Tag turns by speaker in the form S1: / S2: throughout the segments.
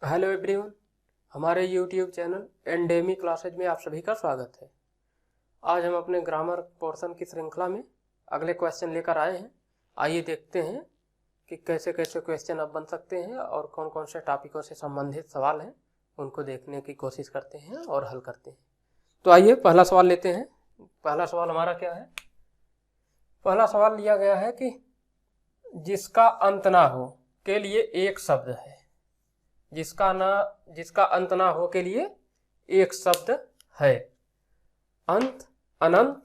S1: Hello everyone, हमारे YouTube channel एंडेमी classes में आप सभी का स्वागत है। आज हम अपने ग्रामर पोर्शन की श्रृंखला में अगले क्वेश्चन लेकर आए हैं। आइए देखते हैं कि कैसे कैसे क्वेश्चन अब बन सकते हैं और कौन कौन से टॉपिकों से संबंधित सवाल हैं उनको देखने की कोशिश करते हैं और हल करते हैं। तो आइए पहला सवाल लेते हैं। पहला सवाल हमारा क्या है? पहला सवाल लिया गया है कि जिसका अंत ना हो के लिए एक शब्द है। जिसका अंत ना हो के लिए एक शब्द है। अंत, अनंत,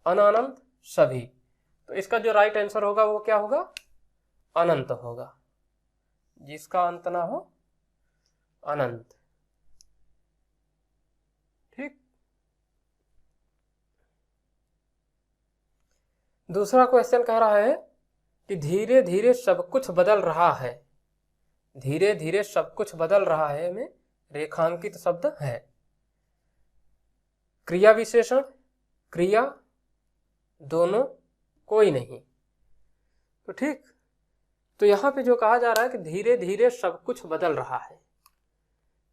S1: अनंत, सभी। तो इसका जो राइट आंसर होगा वो क्या होगा? अनंत होगा। जिसका अंत ना हो, अनंत। ठीक। दूसरा क्वेश्चन कह रहा है कि धीरे धीरे सब कुछ बदल रहा है। धीरे धीरे सब कुछ बदल रहा है में रेखांकित शब्द है। क्रिया विशेषण, क्रिया, दोनों, कोई नहीं। तो ठीक, तो यहां पे जो कहा जा रहा है कि धीरे धीरे सब कुछ बदल रहा है,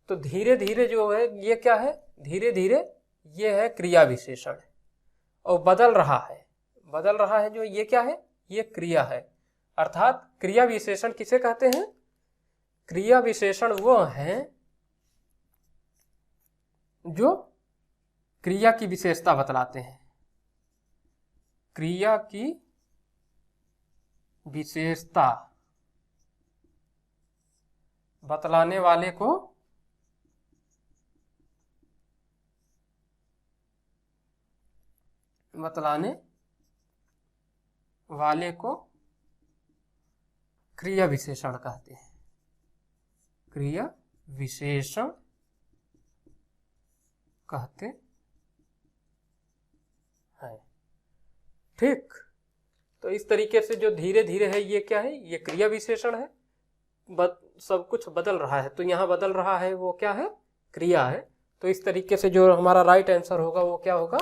S1: तो धीरे धीरे जो है ये क्या है? धीरे धीरे ये है क्रिया विशेषण। और बदल रहा है जो ये क्या है? ये क्रिया है। अर्थात क्रिया विशेषण किसे कहते हैं? क्रिया विशेषण वो हैं जो क्रिया की विशेषता बतलाते हैं। क्रिया की विशेषता बतलाने वाले को क्रिया विशेषण कहते हैं। क्रिया विशेषण कहते हैं। ठीक, तो इस तरीके से जो धीरे धीरे है ये क्या है? ये क्रिया विशेषण है। सब कुछ बदल रहा है, तो यहाँ बदल रहा है वो क्या है? क्रिया है। तो इस तरीके से जो हमारा राइट आंसर होगा वो क्या होगा?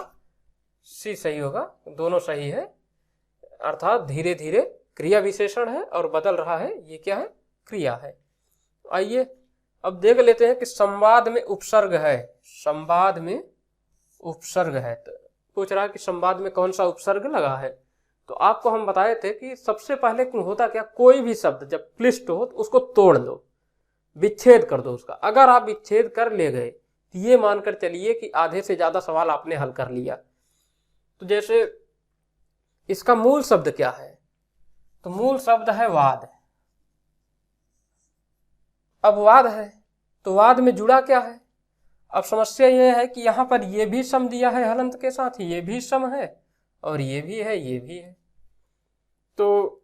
S1: सी सही होगा। दोनों सही है। अर्थात धीरे धीरे क्रिया विशेषण है और बदल रहा है ये क्या है? क्रिया है। आइए अब देख लेते हैं कि संवाद में उपसर्ग है। संवाद में उपसर्ग है, तो पूछ रहा है कि संवाद में कौन सा उपसर्ग लगा है। तो आपको हम बताए थे कि सबसे पहले होता क्या, कोई भी शब्द जब क्लिष्ट हो तो उसको तोड़ दो, विच्छेद कर दो उसका। अगर आप विच्छेद कर ले गए तो ये मानकर चलिए कि आधे से ज्यादा सवाल आपने हल कर लिया। तो जैसे इसका मूल शब्द क्या है? तो मूल शब्द है वाद। अब वाद है तो वाद में जुड़ा क्या है? अब समस्या यह है कि यहां पर ये भी सम दिया है हलंत के साथ, ये भी सम है और ये भी है, ये भी है। तो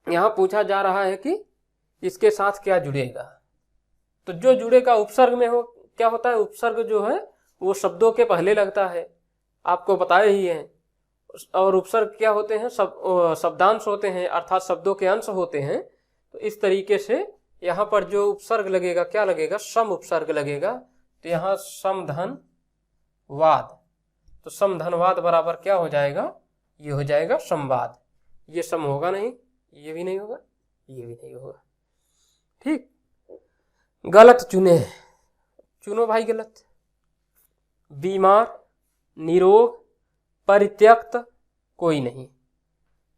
S1: यहां पूछा जा रहा है कि इसके साथ क्या जुड़ेगा। तो जो जुड़ेगा उपसर्ग में हो, क्या होता है? उपसर्ग जो है वो शब्दों के पहले लगता है, आपको बताए ही है। और उपसर्ग क्या होते हैं? शब्दांश होते हैं, अर्थात शब्दों के अंश होते हैं। तो इस तरीके से यहाँ पर जो उपसर्ग लगेगा क्या लगेगा? सम उपसर्ग लगेगा। तो यहाँ समधन वाद, तो समधनवाद बराबर क्या हो जाएगा? ये हो जाएगा संवाद। ये सम होगा नहीं, ये भी नहीं होगा, ये भी नहीं होगा। ठीक, गलत चुनो भाई गलत। बीमार, निरोग, परित्यक्त, कोई नहीं।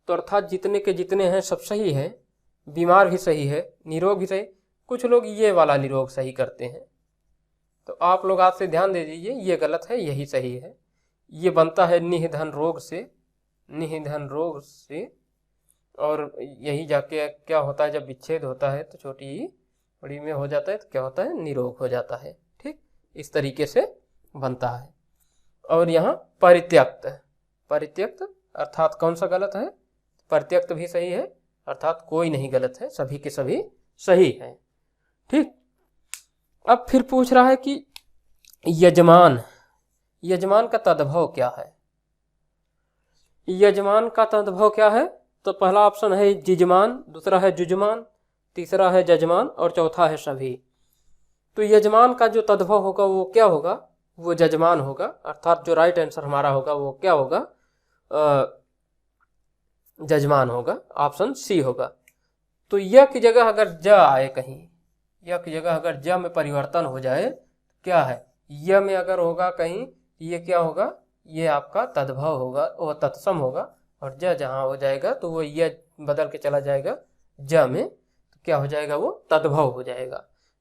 S1: तो अर्थात जितने के जितने हैं सब सही है। बीमार भी सही है, निरोग भी सही। कुछ लोग ये वाला निरोग सही करते हैं, तो आप लोग आज से ध्यान दे दीजिए, ये गलत है, यही सही है। ये बनता है निधन रोग से, निधन रोग से। और यही जाके क्या होता है, जब विच्छेद होता है तो छोटी बड़ी में हो जाता है तो क्या होता है? निरोग हो जाता है। ठीक, इस तरीके से बनता है। और यहाँ परित्यक्त, परित्यक्त अर्थात कौन सा गलत है? परित्यक्त भी सही है, अर्थात कोई नहीं गलत है, सभी के सभी सही है। ठीक, अब फिर पूछ रहा है कि यजमान, यजमान का तद्भव क्या है? यजमान का तद्भव क्या है? तो पहला ऑप्शन है जिजमान, दूसरा है जुजमान, तीसरा है जजमान और चौथा है सभी। तो यजमान का जो तद्भव होगा वो क्या होगा? वो जजमान होगा। अर्थात जो राइट आंसर हमारा होगा वो क्या होगा? जजमान होगा, ऑप्शन सी होगा। तो य की जगह अगर ज आए कहीं, य की जगह अगर ज में परिवर्तन हो जाए क्या है, य में अगर होगा कहीं ये क्या होगा, ये आपका तद्भव होगा, वो तत्सम होगा, और ज जहाँ हो जाएगा तो वो य बदल के चला जाएगा ज में, तो क्या हो जाएगा, वो तद्भव हो जाएगा।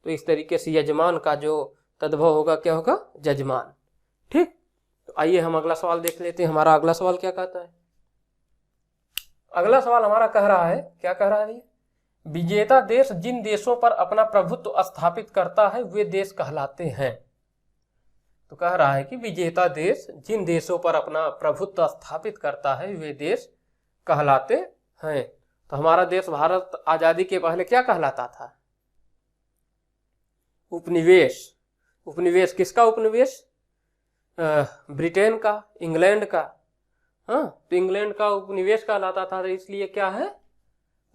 S1: तो इस तरीके से यजमान का जो तद्भव होगा क्या होगा, जजमान। ठीक, तो आइए हम अगला सवाल देख लेते हैं। हमारा अगला सवाल क्या कहता है। अगला सवाल हमारा कह रहा है, क्या कह रहा है, विजेता देश जिन देशों पर अपना प्रभुत्व स्थापित करता है वे देश कहलाते हैं। तो कह रहा है कि विजेता देश जिन देशों पर अपना प्रभुत्व स्थापित करता है वे देश कहलाते हैं। तो हमारा देश भारत आजादी के पहले क्या कहलाता था, उपनिवेश। उपनिवेश किसका उपनिवेश, ब्रिटेन का, इंग्लैंड का। हाँ, तो इंग्लैंड का उपनिवेश कहलाता था, तो इसलिए क्या है,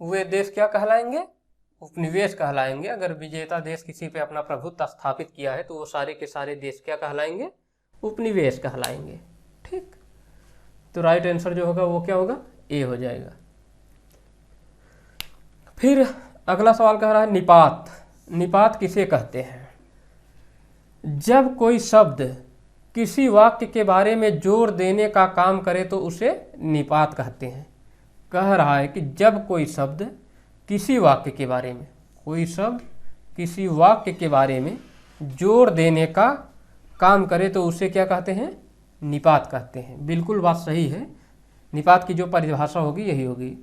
S1: वे देश क्या कहलाएंगे, उपनिवेश कहलाएंगे। अगर विजेता देश किसी पे अपना प्रभुत्व स्थापित किया है तो वो सारे के सारे देश क्या कहलाएंगे, उपनिवेश कहलाएंगे। ठीक, तो राइट आंसर जो होगा वो क्या होगा, ए हो जाएगा। फिर अगला सवाल कह रहा है निपात। निपात किसे कहते हैं, जब कोई शब्द किसी वाक्य के बारे में जोर देने का काम करे तो उसे निपात कहते हैं। कह रहा है कि जब कोई शब्द किसी वाक्य के बारे में, कोई शब्द किसी वाक्य के बारे में जोर देने का काम करे तो उसे क्या कहते हैं, निपात कहते हैं। बिल्कुल बात सही है, निपात की जो परिभाषा होगी यही होगी।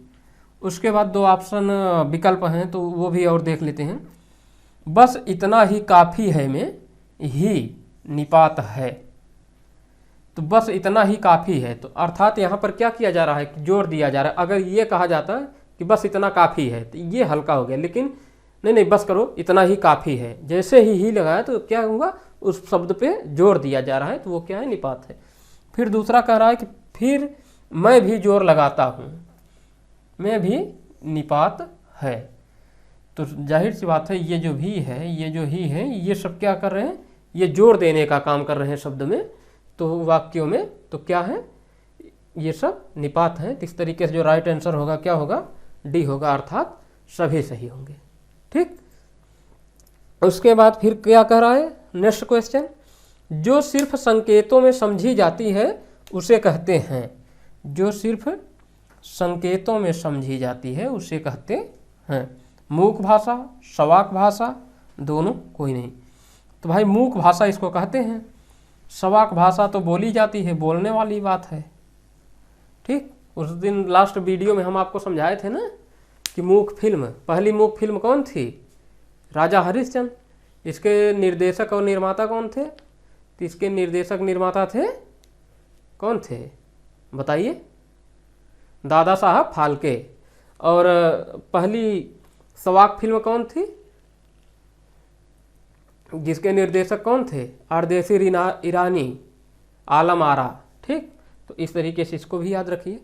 S1: उसके बाद दो ऑप्शन विकल्प हैं तो वो भी और देख लेते हैं। बस इतना ही काफ़ी है में ही निपात है। तो बस इतना ही काफ़ी है, तो अर्थात यहाँ पर क्या किया जा रहा है, जोर दिया जा रहा है। अगर ये कहा जाता है कि बस इतना काफ़ी है तो ये हल्का हो गया, लेकिन नहीं बस करो इतना ही काफ़ी है, जैसे ही लगाया तो क्या हुआ, उस शब्द पे जोर दिया जा रहा है, तो वो क्या है, निपात है। फिर दूसरा कह रहा है कि फिर मैं भी जोर लगाता हूँ, मैं भी निपात है। तो जाहिर सी बात है ये जो भी है, ये जो ही है, ये सब क्या कर रहे हैं, ये जोर देने का काम कर रहे हैं शब्द में, तो वाक्यों में, तो क्या है, ये सब निपात हैं। इस तरीके से जो राइट आंसर होगा क्या होगा, डी होगा, अर्थात सभी सही होंगे। ठीक, उसके बाद फिर क्या कह रहा है, नेक्स्ट क्वेश्चन, जो सिर्फ संकेतों में समझी जाती है उसे कहते हैं, जो सिर्फ संकेतों में समझी जाती है उसे कहते हैं। मूक भाषा, सवाक भाषा, दोनों, कोई नहीं। तो भाई मूक भाषा इसको कहते हैं। सवाक भाषा तो बोली जाती है, बोलने वाली बात है। ठीक, उस दिन लास्ट वीडियो में हम आपको समझाए थे ना कि मूक फिल्म, पहली मूक फिल्म कौन थी, राजा हरिश्चंद्र। इसके निर्देशक और निर्माता कौन थे, तो इसके निर्देशक निर्माता थे, कौन थे बताइए, दादा साहब फाल्के। और पहली सवाक फिल्म कौन थी, जिसके निर्देशक कौन थे, अरदेशी ईरानी, आलम आरा। ठीक, तो इस तरीके से इसको भी याद रखिए।